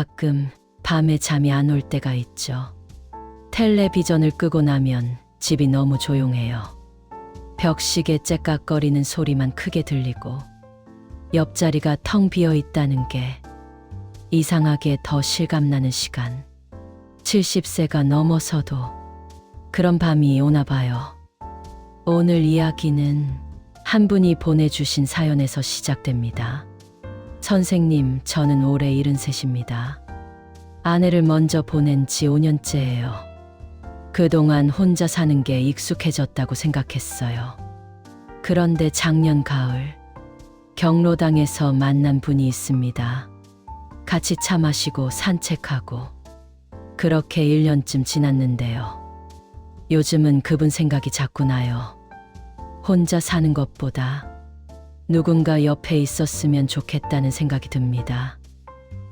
가끔 밤에 잠이 안 올 때가 있죠. 텔레비전을 끄고 나면 집이 너무 조용해요. 벽시계 째깍거리는 소리만 크게 들리고 옆자리가 텅 비어 있다는 게 이상하게 더 실감나는 시간. 70세가 넘어서도 그런 밤이 오나 봐요. 오늘 이야기는 한 분이 보내주신 사연에서 시작됩니다. 선생님, 저는 올해 73입니다. 아내를 먼저 보낸 지 5년째예요. 그동안 혼자 사는 게 익숙해졌다고 생각했어요. 그런데 작년 가을, 경로당에서 만난 분이 있습니다. 같이 차 마시고 산책하고 그렇게 1년쯤 지났는데요. 요즘은 그분 생각이 자꾸 나요. 혼자 사는 것보다 누군가 옆에 있었으면 좋겠다는 생각이 듭니다.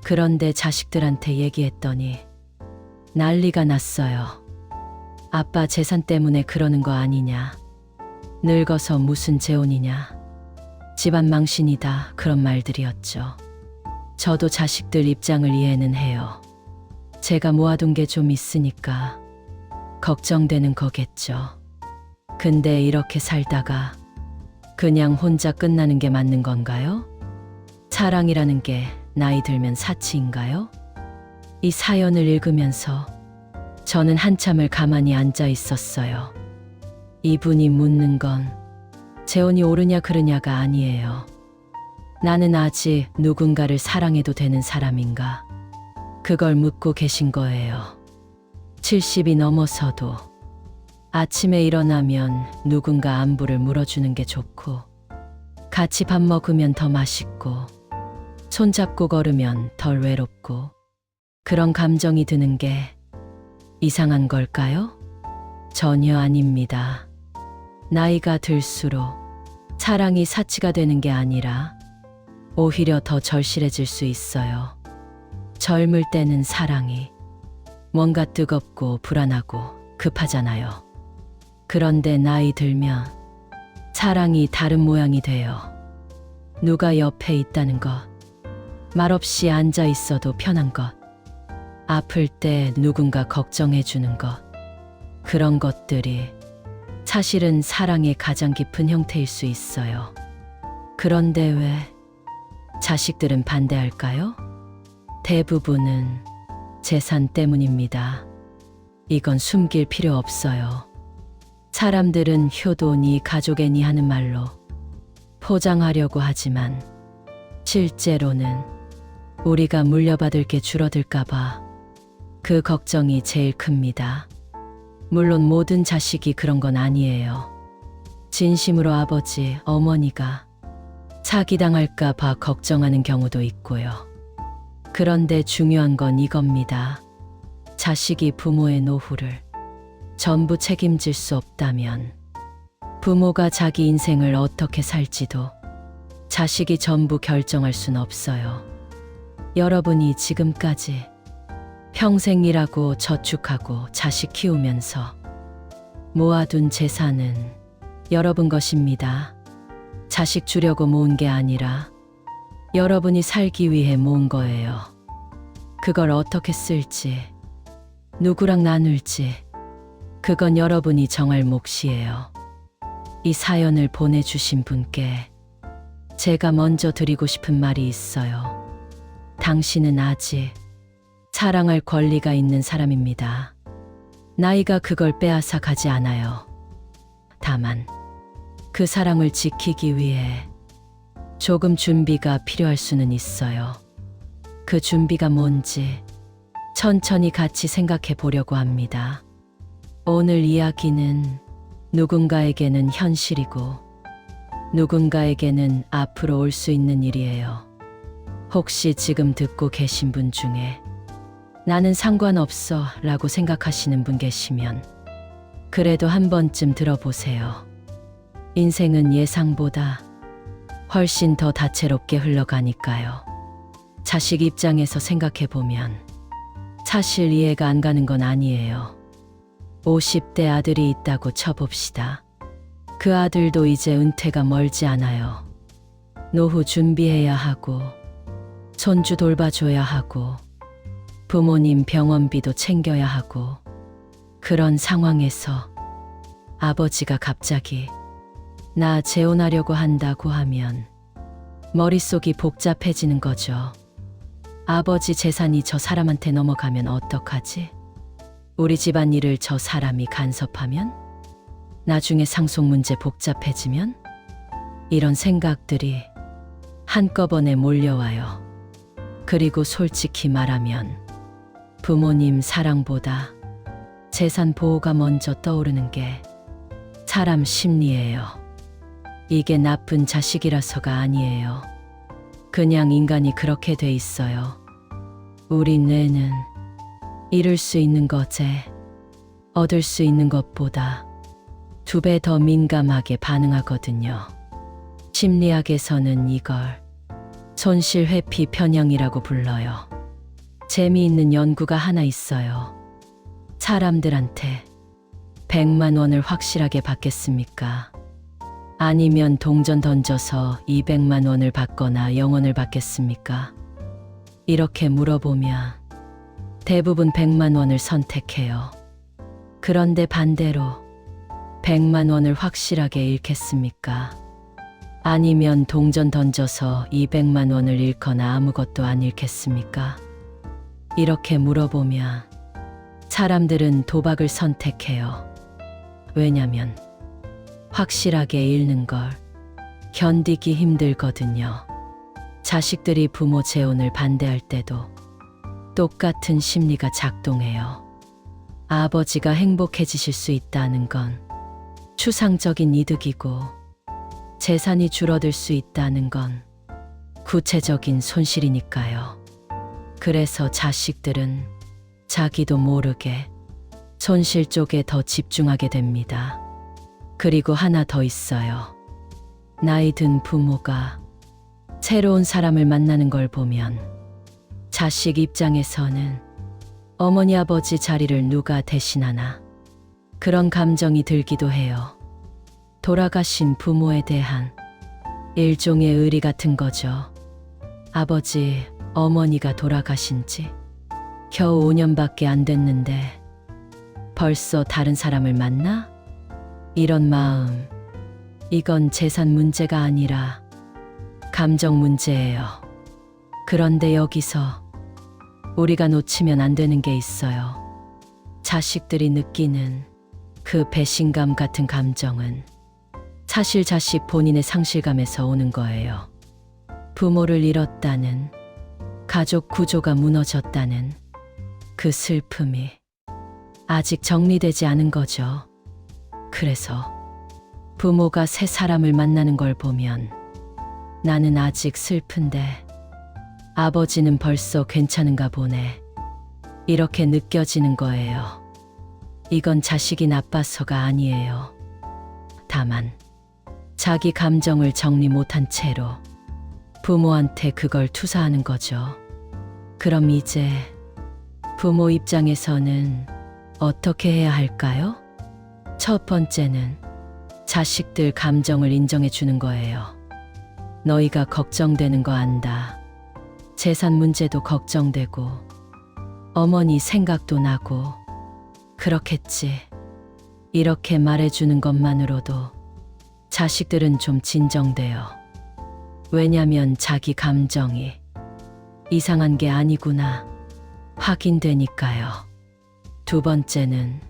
그런데 자식들한테 얘기했더니 난리가 났어요. 아빠 재산 때문에 그러는 거 아니냐. 늙어서 무슨 재혼이냐. 집안 망신이다. 그런 말들이었죠. 저도 자식들 입장을 이해는 해요. 제가 모아둔 게 좀 있으니까 걱정되는 거겠죠. 근데 이렇게 살다가 그냥 혼자 끝나는 게 맞는 건가요? 사랑이라는 게 나이 들면 사치인가요? 이 사연을 읽으면서 저는 한참을 가만히 앉아 있었어요. 이분이 묻는 건 재혼이 옳으냐 그르냐가 아니에요. 나는 아직 누군가를 사랑해도 되는 사람인가? 그걸 묻고 계신 거예요. 70이 넘어서도 아침에 일어나면 누군가 안부를 물어주는 게 좋고 같이 밥 먹으면 더 맛있고 손잡고 걸으면 덜 외롭고 그런 감정이 드는 게 이상한 걸까요? 전혀 아닙니다. 나이가 들수록 사랑이 사치가 되는 게 아니라 오히려 더 절실해질 수 있어요. 젊을 때는 사랑이 뭔가 뜨겁고 불안하고 급하잖아요. 그런데 나이 들면 사랑이 다른 모양이 돼요. 누가 옆에 있다는 것, 말없이 앉아 있어도 편한 것, 아플 때 누군가 걱정해 주는 것, 그런 것들이 사실은 사랑의 가장 깊은 형태일 수 있어요. 그런데 왜 자식들은 반대할까요? 대부분은 재산 때문입니다. 이건 숨길 필요 없어요. 사람들은 효도니 가족애니 하는 말로 포장하려고 하지만 실제로는 우리가 물려받을 게 줄어들까봐 그 걱정이 제일 큽니다. 물론 모든 자식이 그런 건 아니에요. 진심으로 아버지, 어머니가 사기당할까봐 걱정하는 경우도 있고요. 그런데 중요한 건 이겁니다. 자식이 부모의 노후를 전부 책임질 수 없다면 부모가 자기 인생을 어떻게 살지도 자식이 전부 결정할 순 없어요. 여러분이 지금까지 평생 일하고 저축하고 자식 키우면서 모아둔 재산은 여러분 것입니다. 자식 주려고 모은 게 아니라 여러분이 살기 위해 모은 거예요. 그걸 어떻게 쓸지, 누구랑 나눌지, 그건 여러분이 정할 몫이에요. 이 사연을 보내주신 분께 제가 먼저 드리고 싶은 말이 있어요. 당신은 아직 사랑할 권리가 있는 사람입니다. 나이가 그걸 빼앗아 가지 않아요. 다만 그 사랑을 지키기 위해 조금 준비가 필요할 수는 있어요. 그 준비가 뭔지 천천히 같이 생각해 보려고 합니다. 오늘 이야기는 누군가에게는 현실이고 누군가에게는 앞으로 올 수 있는 일이에요. 혹시 지금 듣고 계신 분 중에 나는 상관없어 라고 생각하시는 분 계시면 그래도 한 번쯤 들어보세요. 인생은 예상보다 훨씬 더 다채롭게 흘러가니까요. 자식 입장에서 생각해보면 사실 이해가 안 가는 건 아니에요. 50대 아들이 있다고 쳐봅시다. 그 아들도 이제 은퇴가 멀지 않아요. 노후 준비해야 하고 손주 돌봐줘야 하고 부모님 병원비도 챙겨야 하고 그런 상황에서 아버지가 갑자기 나 재혼하려고 한다고 하면 머릿속이 복잡해지는 거죠. 아버지 재산이 저 사람한테 넘어가면 어떡하지? 우리 집안 일을 저 사람이 간섭하면? 나중에 상속 문제 복잡해지면? 이런 생각들이 한꺼번에 몰려와요. 그리고 솔직히 말하면 부모님 사랑보다 재산 보호가 먼저 떠오르는 게 사람 심리예요. 이게 나쁜 자식이라서가 아니에요. 그냥 인간이 그렇게 돼 있어요. 우리 뇌는 잃을 수 있는 것에 얻을 수 있는 것보다 2배 더 민감하게 반응하거든요. 심리학에서는 이걸 손실 회피 편향이라고 불러요. 재미있는 연구가 하나 있어요. 사람들한테 100만 원을 확실하게 받겠습니까? 아니면 동전 던져서 200만 원을 받거나 영원을 받겠습니까? 이렇게 물어보면 대부분 100만 원을 선택해요. 그런데 반대로 100만 원을 확실하게 잃겠습니까? 아니면 동전 던져서 200만 원을 잃거나 아무것도 안 잃겠습니까? 이렇게 물어보면 사람들은 도박을 선택해요. 왜냐면 확실하게 잃는 걸 견디기 힘들거든요. 자식들이 부모 재혼을 반대할 때도 똑같은 심리가 작동해요. 아버지가 행복해지실 수 있다는 건 추상적인 이득이고 재산이 줄어들 수 있다는 건 구체적인 손실이니까요. 그래서 자식들은 자기도 모르게 손실 쪽에 더 집중하게 됩니다. 그리고 하나 더 있어요. 나이 든 부모가 새로운 사람을 만나는 걸 보면 자식 입장에서는 어머니 아버지 자리를 누가 대신하나 그런 감정이 들기도 해요. 돌아가신 부모에 대한 일종의 의리 같은 거죠. 아버지, 어머니가 돌아가신 지 겨우 5년밖에 안 됐는데 벌써 다른 사람을 만나? 이런 마음, 이건 재산 문제가 아니라 감정 문제예요. 그런데 여기서 우리가 놓치면 안 되는 게 있어요. 자식들이 느끼는 그 배신감 같은 감정은 사실 자식 본인의 상실감에서 오는 거예요. 부모를 잃었다는, 가족 구조가 무너졌다는 그 슬픔이 아직 정리되지 않은 거죠. 그래서 부모가 새 사람을 만나는 걸 보면 나는 아직 슬픈데 아버지는 벌써 괜찮은가 보네. 이렇게 느껴지는 거예요. 이건 자식이 나빠서가 아니에요. 다만 자기 감정을 정리 못한 채로 부모한테 그걸 투사하는 거죠. 그럼 이제 부모 입장에서는 어떻게 해야 할까요? 첫 번째는 자식들 감정을 인정해 주는 거예요. 너희가 걱정되는 거 안다. 재산 문제도 걱정되고 어머니 생각도 나고 그렇겠지. 이렇게 말해주는 것만으로도 자식들은 좀 진정돼요. 왜냐면 자기 감정이 이상한 게 아니구나 확인되니까요. 두 번째는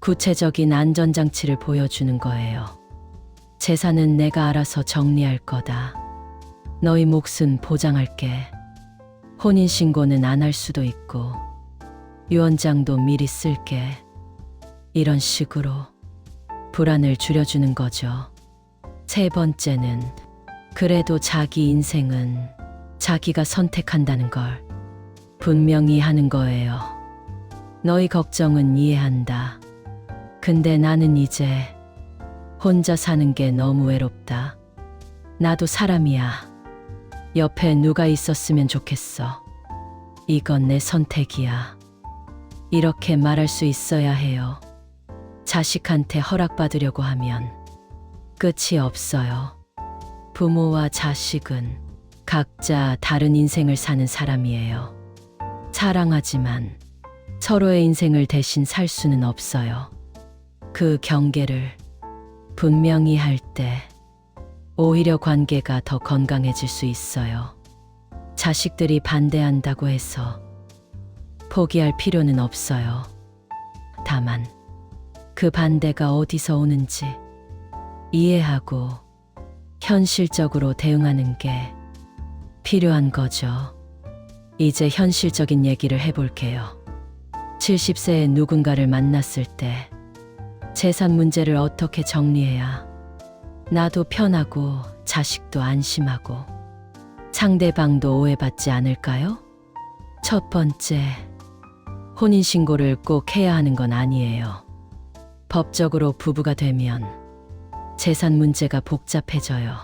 구체적인 안전장치를 보여주는 거예요. 재산은 내가 알아서 정리할 거다. 너희 몫은 보장할게. 혼인신고는 안 할 수도 있고 유언장도 미리 쓸게. 이런 식으로 불안을 줄여주는 거죠. 세 번째는 그래도 자기 인생은 자기가 선택한다는 걸 분명히 하는 거예요. 너희 걱정은 이해한다. 근데 나는 이제 혼자 사는 게 너무 외롭다. 나도 사람이야. 옆에 누가 있었으면 좋겠어. 이건 내 선택이야. 이렇게 말할 수 있어야 해요. 자식한테 허락받으려고 하면 끝이 없어요. 부모와 자식은 각자 다른 인생을 사는 사람이에요. 사랑하지만 서로의 인생을 대신 살 수는 없어요. 그 경계를 분명히 할 때 오히려 관계가 더 건강해질 수 있어요. 자식들이 반대한다고 해서 포기할 필요는 없어요. 다만 그 반대가 어디서 오는지 이해하고 현실적으로 대응하는 게 필요한 거죠. 이제 현실적인 얘기를 해볼게요. 70세의 누군가를 만났을 때 재산 문제를 어떻게 정리해야 나도 편하고 자식도 안심하고 상대방도 오해받지 않을까요? 첫 번째, 혼인신고를 꼭 해야 하는 건 아니에요. 법적으로 부부가 되면 재산 문제가 복잡해져요.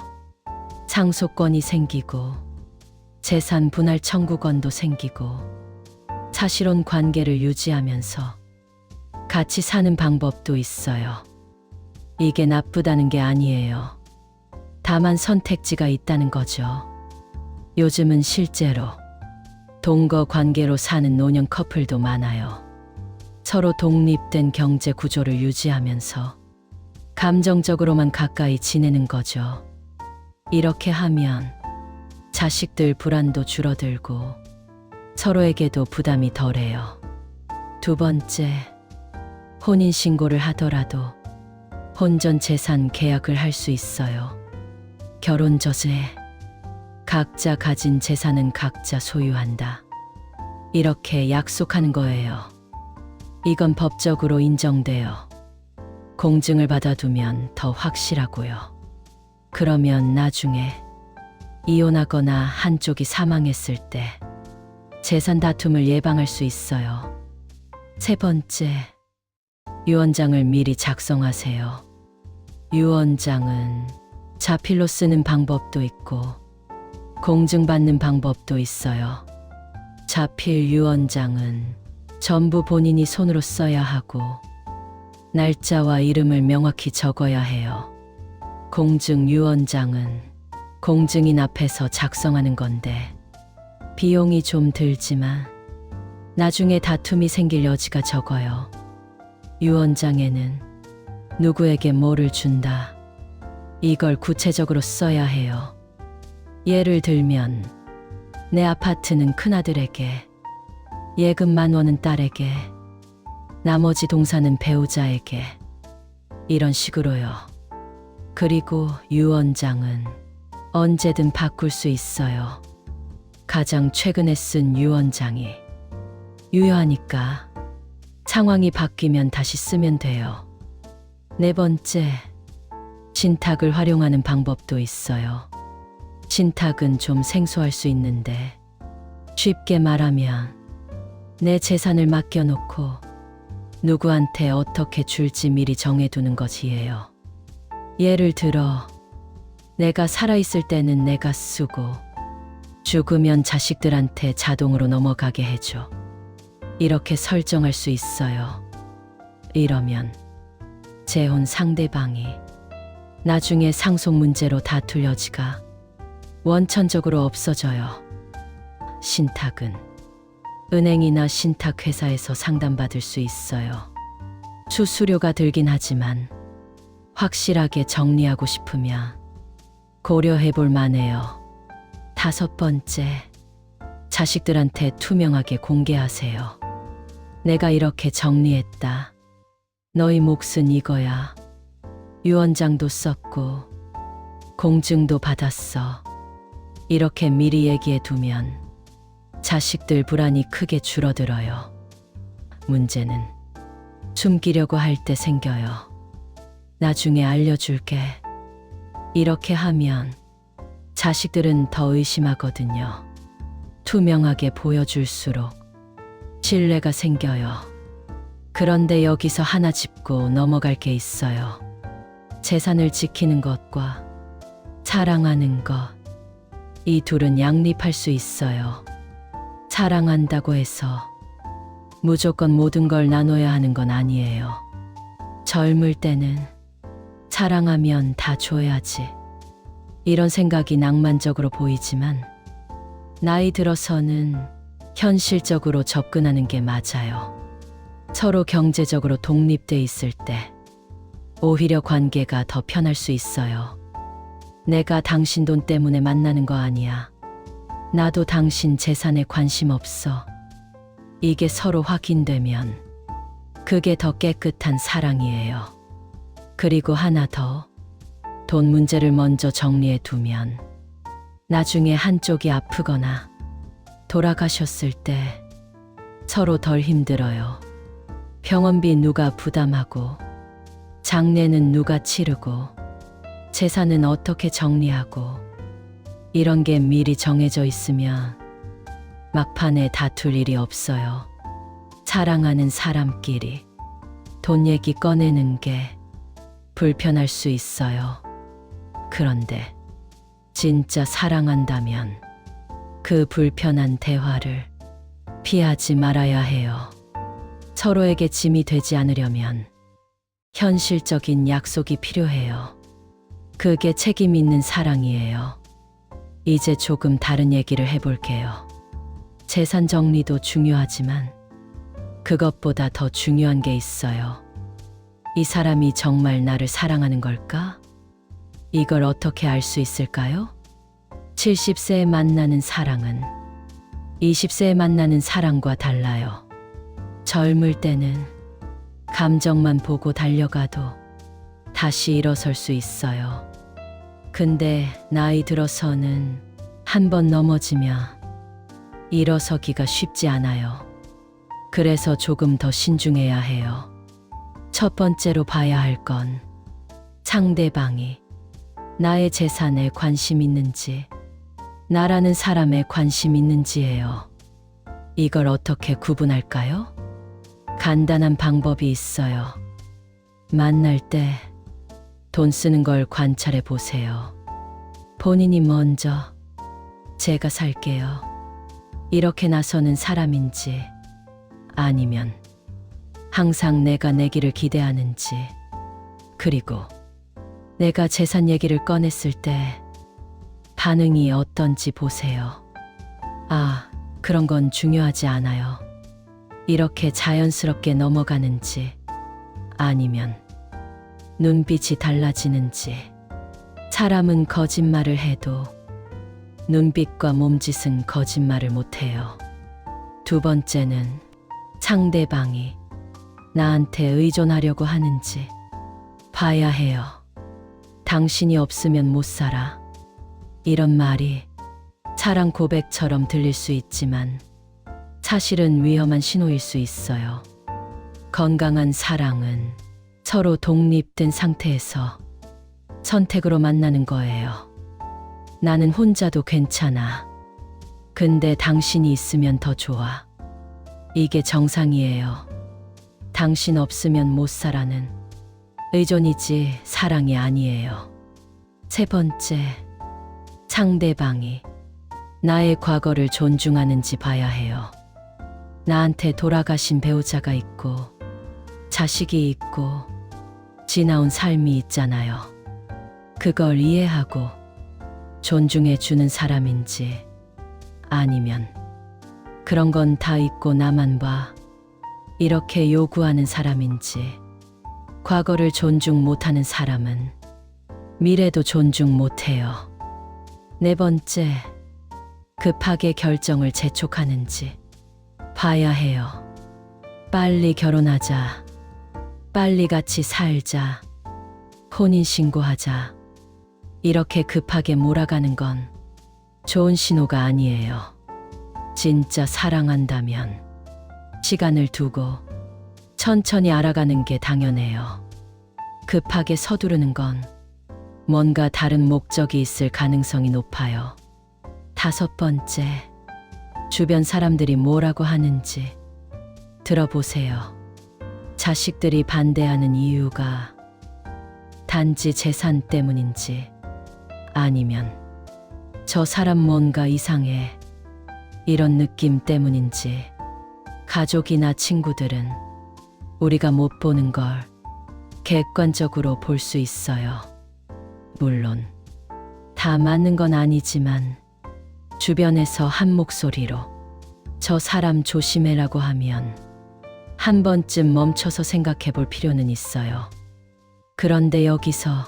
상속권이 생기고 재산 분할 청구권도 생기고 사실혼 관계를 유지하면서 같이 사는 방법도 있어요. 이게 나쁘다는 게 아니에요. 다만 선택지가 있다는 거죠. 요즘은 실제로 동거 관계로 사는 노년 커플도 많아요. 서로 독립된 경제 구조를 유지하면서 감정적으로만 가까이 지내는 거죠. 이렇게 하면 자식들 불안도 줄어들고 서로에게도 부담이 덜해요. 두 번째, 혼인신고를 하더라도 혼전 재산 계약을 할 수 있어요. 결혼 전에 각자 가진 재산은 각자 소유한다. 이렇게 약속하는 거예요. 이건 법적으로 인정돼요. 공증을 받아두면 더 확실하고요. 그러면 나중에 이혼하거나 한쪽이 사망했을 때 재산 다툼을 예방할 수 있어요. 세 번째, 유언장을 미리 작성하세요. 유언장은 자필로 쓰는 방법도 있고 공증받는 방법도 있어요. 자필 유언장은 전부 본인이 손으로 써야 하고 날짜와 이름을 명확히 적어야 해요. 공증 유언장은 공증인 앞에서 작성하는 건데 비용이 좀 들지만 나중에 다툼이 생길 여지가 적어요. 유언장에는 누구에게 뭐를 준다, 이걸 구체적으로 써야 해요. 예를 들면 내 아파트는 큰아들에게, 예금 10,000원은 딸에게, 나머지 동산은 배우자에게, 이런 식으로요. 그리고 유언장은 언제든 바꿀 수 있어요. 가장 최근에 쓴 유언장이 유효하니까 상황이 바뀌면 다시 쓰면 돼요. 네 번째, 신탁을 활용하는 방법도 있어요. 신탁은 좀 생소할 수 있는데 쉽게 말하면 내 재산을 맡겨놓고 누구한테 어떻게 줄지 미리 정해두는 것이에요. 예를 들어 내가 살아있을 때는 내가 쓰고 죽으면 자식들한테 자동으로 넘어가게 해줘. 이렇게 설정할 수 있어요. 이러면 재혼 상대방이 나중에 상속 문제로 다툴 여지가 원천적으로 없어져요. 신탁은 은행이나 신탁회사에서 상담받을 수 있어요. 수수료가 들긴 하지만 확실하게 정리하고 싶으면 고려해 볼 만해요. 다섯 번째, 자식들한테 투명하게 공개하세요. 내가 이렇게 정리했다. 너희 몫은 이거야. 유언장도 썼고 공증도 받았어. 이렇게 미리 얘기해 두면 자식들 불안이 크게 줄어들어요. 문제는 숨기려고 할 때 생겨요. 나중에 알려줄게. 이렇게 하면 자식들은 더 의심하거든요. 투명하게 보여줄수록 신뢰가 생겨요. 그런데 여기서 하나 짚고 넘어갈 게 있어요. 재산을 지키는 것과 사랑하는 것, 이 둘은 양립할 수 있어요. 사랑한다고 해서 무조건 모든 걸 나눠야 하는 건 아니에요. 젊을 때는 사랑하면 다 줘야지, 이런 생각이 낭만적으로 보이지만 나이 들어서는 현실적으로 접근하는 게 맞아요. 서로 경제적으로 독립돼 있을 때 오히려 관계가 더 편할 수 있어요. 내가 당신 돈 때문에 만나는 거 아니야. 나도 당신 재산에 관심 없어. 이게 서로 확인되면 그게 더 깨끗한 사랑이에요. 그리고 하나 더. 돈 문제를 먼저 정리해 두면 나중에 한쪽이 아프거나 돌아가셨을 때 서로 덜 힘들어요. 병원비 누가 부담하고, 장례는 누가 치르고, 재산은 어떻게 정리하고, 이런 게 미리 정해져 있으면 막판에 다툴 일이 없어요. 사랑하는 사람끼리 돈 얘기 꺼내는 게 불편할 수 있어요. 그런데 진짜 사랑한다면 그 불편한 대화를 피하지 말아야 해요. 서로에게 짐이 되지 않으려면 현실적인 약속이 필요해요. 그게 책임 있는 사랑이에요. 이제 조금 다른 얘기를 해볼게요. 재산 정리도 중요하지만 그것보다 더 중요한 게 있어요. 이 사람이 정말 나를 사랑하는 걸까? 이걸 어떻게 알 수 있을까요? 70세에 만나는 사랑은 20세에 만나는 사랑과 달라요. 젊을 때는 감정만 보고 달려가도 다시 일어설 수 있어요. 근데 나이 들어서는 한 번 넘어지면 일어서기가 쉽지 않아요. 그래서 조금 더 신중해야 해요. 첫 번째로 봐야 할 건 상대방이 나의 재산에 관심 있는지, 나라는 사람에 관심 있는지예요. 이걸 어떻게 구분할까요? 간단한 방법이 있어요. 만날 때 돈 쓰는 걸 관찰해 보세요. 본인이 먼저 제가 살게요. 이렇게 나서는 사람인지, 아니면 항상 내가 내기를 기대하는지, 그리고 내가 재산 얘기를 꺼냈을 때 반응이 어떤지 보세요. 아, 그런 건 중요하지 않아요. 이렇게 자연스럽게 넘어가는지, 아니면 눈빛이 달라지는지. 사람은 거짓말을 해도 눈빛과 몸짓은 거짓말을 못해요. 두 번째는 상대방이 나한테 의존하려고 하는지 봐야 해요. 당신이 없으면 못 살아. 이런 말이 사랑 고백처럼 들릴 수 있지만 사실은 위험한 신호일 수 있어요. 건강한 사랑은 서로 독립된 상태에서 선택으로 만나는 거예요. 나는 혼자도 괜찮아. 근데 당신이 있으면 더 좋아. 이게 정상이에요. 당신 없으면 못 살아는 의존이지 사랑이 아니에요. 세 번째, 상대방이 나의 과거를 존중하는지 봐야 해요. 나한테 돌아가신 배우자가 있고 자식이 있고 지나온 삶이 있잖아요. 그걸 이해하고 존중해 주는 사람인지, 아니면 그런 건 다 잊고 나만 봐, 이렇게 요구하는 사람인지. 과거를 존중 못하는 사람은 미래도 존중 못해요. 네 번째, 급하게 결정을 재촉하는지 봐야 해요. 빨리 결혼하자, 빨리 같이 살자, 혼인신고하자, 이렇게 급하게 몰아가는 건 좋은 신호가 아니에요. 진짜 사랑한다면 시간을 두고 천천히 알아가는 게 당연해요. 급하게 서두르는 건 뭔가 다른 목적이 있을 가능성이 높아요. 다섯 번째, 주변 사람들이 뭐라고 하는지 들어보세요. 자식들이 반대하는 이유가 단지 재산 때문인지, 아니면 저 사람 뭔가 이상해, 이런 느낌 때문인지. 가족이나 친구들은 우리가 못 보는 걸 객관적으로 볼 수 있어요. 물론 다 맞는 건 아니지만 주변에서 한 목소리로 저 사람 조심해라고 하면 한 번쯤 멈춰서 생각해 볼 필요는 있어요. 그런데 여기서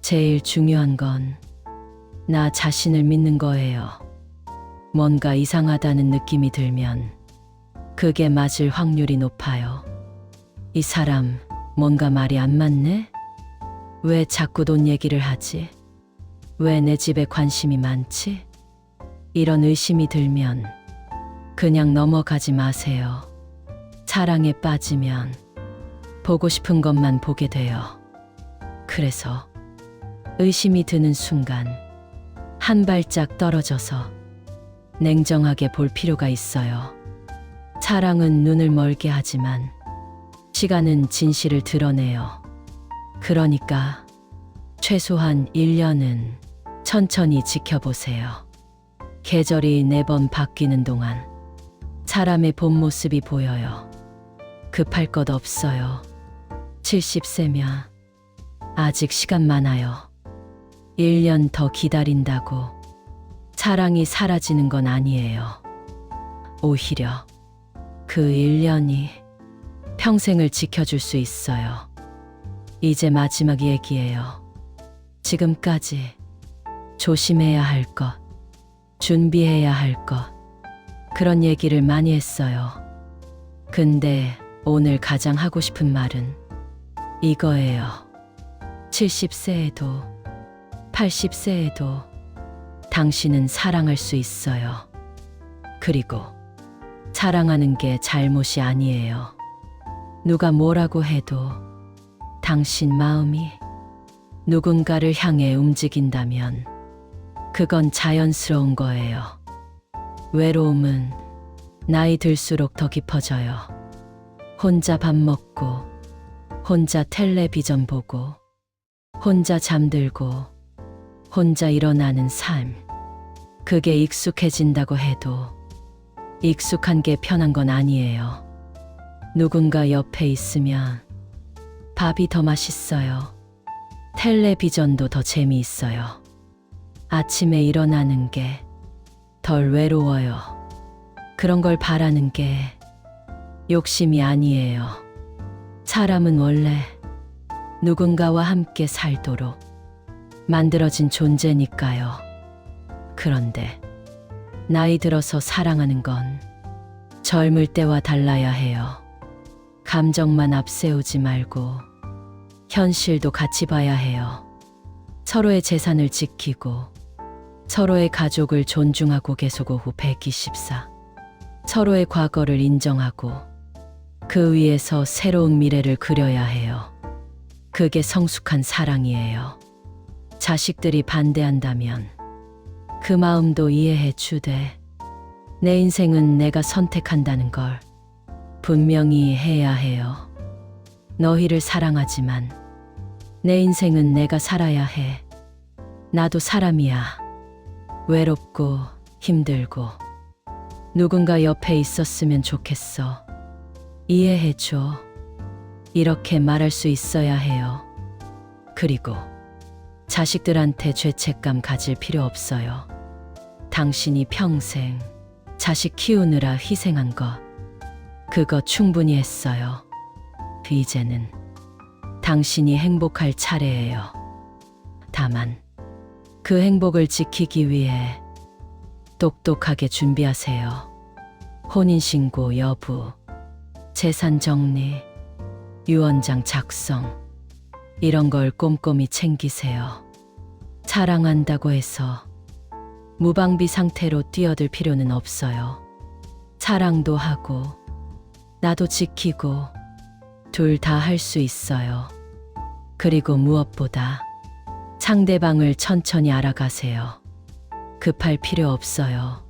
제일 중요한 건 나 자신을 믿는 거예요. 뭔가 이상하다는 느낌이 들면 그게 맞을 확률이 높아요. 이 사람 뭔가 말이 안 맞네? 왜 자꾸 돈 얘기를 하지? 왜 내 집에 관심이 많지? 이런 의심이 들면 그냥 넘어가지 마세요. 사랑에 빠지면 보고 싶은 것만 보게 돼요. 그래서 의심이 드는 순간 한 발짝 떨어져서 냉정하게 볼 필요가 있어요. 사랑은 눈을 멀게 하지만 시간은 진실을 드러내요. 그러니까 최소한 1년은 천천히 지켜보세요. 계절이 4번 바뀌는 동안 사람의 본 모습이 보여요. 급할 것 없어요. 70세면 아직 시간 많아요. 1년 더 기다린다고 사랑이 사라지는 건 아니에요. 오히려 그 1년이 평생을 지켜줄 수 있어요. 이제 마지막 얘기예요. 지금까지 조심해야 할 것, 준비해야 할 것, 그런 얘기를 많이 했어요. 근데 오늘 가장 하고 싶은 말은 이거예요. 70세에도 80세에도 당신은 사랑할 수 있어요. 그리고 사랑하는 게 잘못이 아니에요. 누가 뭐라고 해도 당신 마음이 누군가를 향해 움직인다면 그건 자연스러운 거예요. 외로움은 나이 들수록 더 깊어져요. 혼자 밥 먹고, 혼자 텔레비전 보고, 혼자 잠들고, 혼자 일어나는 삶. 그게 익숙해진다고 해도 익숙한 게 편한 건 아니에요. 누군가 옆에 있으면 밥이 더 맛있어요. 텔레비전도 더 재미있어요. 아침에 일어나는 게 덜 외로워요. 그런 걸 바라는 게 욕심이 아니에요. 사람은 원래 누군가와 함께 살도록 만들어진 존재니까요. 그런데 나이 들어서 사랑하는 건 젊을 때와 달라야 해요. 감정만 앞세우지 말고 현실도 같이 봐야 해요. 서로의 재산을 지키고 서로의 가족을 존중하고 계속 오후 124. 서로의 과거를 인정하고 그 위에서 새로운 미래를 그려야 해요. 그게 성숙한 사랑이에요. 자식들이 반대한다면 그 마음도 이해해 주되 내 인생은 내가 선택한다는 걸 분명히 해야 해요. 너희를 사랑하지만 내 인생은 내가 살아야 해. 나도 사람이야. 외롭고 힘들고 누군가 옆에 있었으면 좋겠어. 이해해 줘. 이렇게 말할 수 있어야 해요. 그리고 자식들한테 죄책감 가질 필요 없어요. 당신이 평생 자식 키우느라 희생한 것, 그거 충분히 했어요. 이제는 당신이 행복할 차례예요. 다만 그 행복을 지키기 위해 똑똑하게 준비하세요. 혼인신고 여부, 재산 정리, 유언장 작성, 이런 걸 꼼꼼히 챙기세요. 사랑한다고 해서 무방비 상태로 뛰어들 필요는 없어요. 사랑도 하고 나도 지키고 둘 다 할 수 있어요. 그리고 무엇보다 상대방을 천천히 알아가세요. 급할 필요 없어요.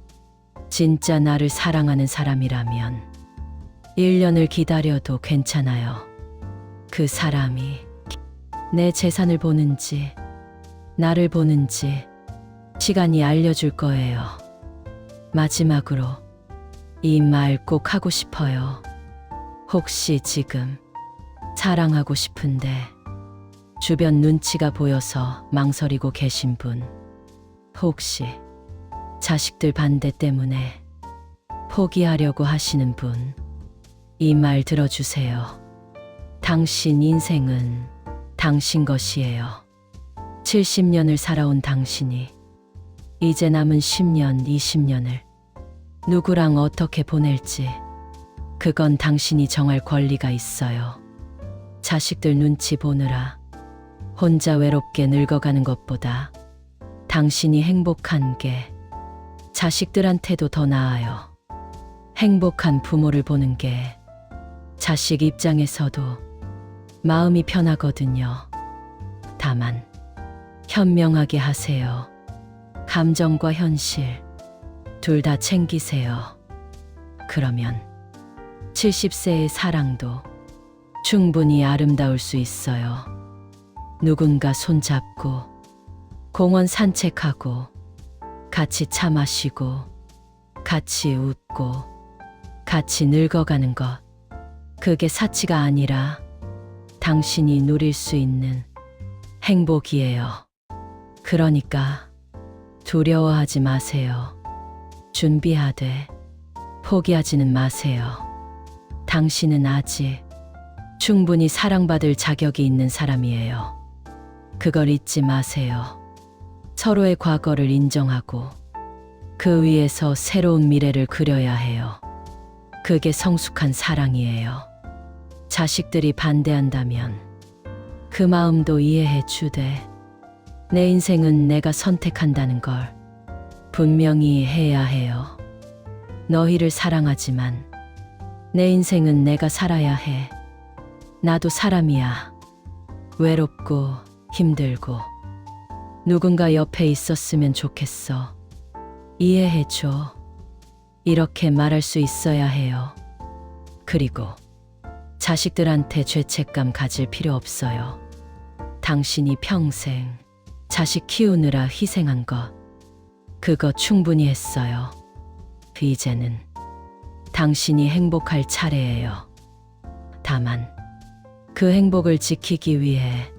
진짜 나를 사랑하는 사람이라면 1년을 기다려도 괜찮아요. 그 사람이 내 재산을 보는지 나를 보는지 시간이 알려줄 거예요. 마지막으로 이 말 꼭 하고 싶어요. 혹시 지금 사랑하고 싶은데 주변 눈치가 보여서 망설이고 계신 분, 혹시 자식들 반대 때문에 포기하려고 하시는 분, 이 말 들어주세요. 당신 인생은 당신 것이에요. 70년을 살아온 당신이 이제 남은 10년, 20년을 누구랑 어떻게 보낼지 그건 당신이 정할 권리가 있어요. 자식들 눈치 보느라 혼자 외롭게 늙어가는 것보다 당신이 행복한 게 자식들한테도 더 나아요. 행복한 부모를 보는 게 자식 입장에서도 마음이 편하거든요. 다만 현명하게 하세요. 감정과 현실 둘 다 챙기세요. 그러면 70세의 사랑도 충분히 아름다울 수 있어요. 누군가 손잡고 공원 산책하고 같이 차 마시고 같이 웃고 같이 늙어가는 것, 그게 사치가 아니라 당신이 누릴 수 있는 행복이에요. 그러니까 두려워하지 마세요. 준비하되 포기하지는 마세요. 당신은 아직 충분히 사랑받을 자격이 있는 사람이에요. 그걸 잊지 마세요. 서로의 과거를 인정하고 그 위에서 새로운 미래를 그려야 해요. 그게 성숙한 사랑이에요. 자식들이 반대한다면 그 마음도 이해해 주되 내 인생은 내가 선택한다는 걸 분명히 해야 해요. 너희를 사랑하지만 내 인생은 내가 살아야 해. 나도 사람이야. 외롭고 힘들고 누군가 옆에 있었으면 좋겠어. 이해해줘. 이렇게 말할 수 있어야 해요. 그리고 자식들한테 죄책감 가질 필요 없어요. 당신이 평생 자식 키우느라 희생한 것, 그거 충분히 했어요. 이제는 당신이 행복할 차례예요. 다만 그 행복을 지키기 위해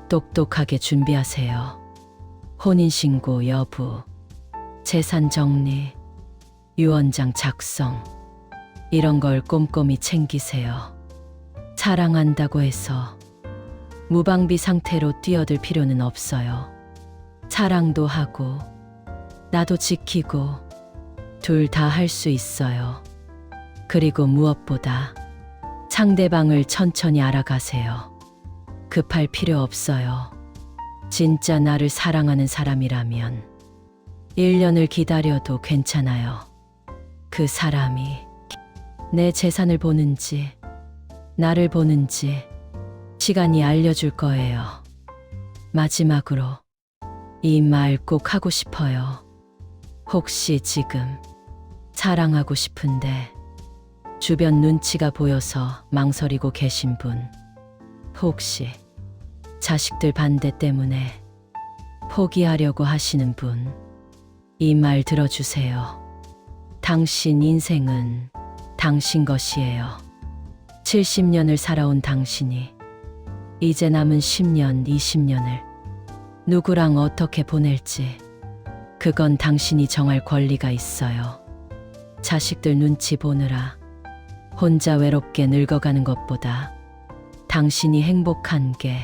똑똑하게 준비하세요. 혼인신고 여부, 재산 정리, 유언장 작성, 이런 걸 꼼꼼히 챙기세요. 사랑한다고 해서 무방비 상태로 뛰어들 필요는 없어요. 사랑도 하고 나도 지키고 둘 다 할 수 있어요. 그리고 무엇보다 상대방을 천천히 알아가세요. 급할 필요 없어요. 진짜 나를 사랑하는 사람이라면 1년을 기다려도 괜찮아요. 그 사람이 내 재산을 보는지 나를 보는지 시간이 알려줄 거예요. 마지막으로 이 말 꼭 하고 싶어요. 혹시 지금 사랑하고 싶은데 주변 눈치가 보여서 망설이고 계신 분, 혹시 자식들 반대 때문에 포기하려고 하시는 분, 이 말 들어주세요. 당신 인생은 당신 것이에요. 70년을 살아온 당신이 이제 남은 10년, 20년을 누구랑 어떻게 보낼지 그건 당신이 정할 권리가 있어요. 자식들 눈치 보느라 혼자 외롭게 늙어가는 것보다 당신이 행복한 게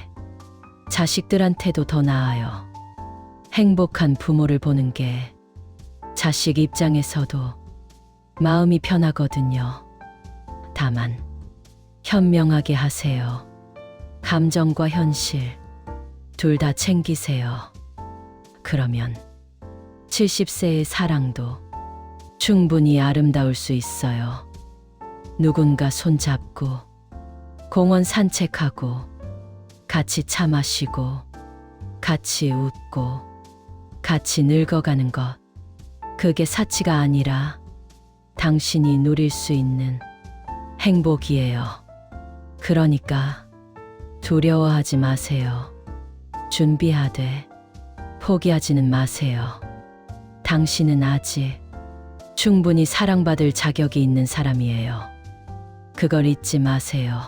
자식들한테도 더 나아요. 행복한 부모를 보는 게 자식 입장에서도 마음이 편하거든요. 다만 현명하게 하세요. 감정과 현실 둘 다 챙기세요. 그러면 70세의 사랑도 충분히 아름다울 수 있어요. 누군가 손잡고 공원 산책하고 같이 차 마시고 같이 웃고 같이 늙어가는 것, 그게 사치가 아니라 당신이 누릴 수 있는 행복이에요. 그러니까 두려워하지 마세요. 준비하되 포기하지는 마세요. 당신은 아직 충분히 사랑받을 자격이 있는 사람이에요. 그걸 잊지 마세요.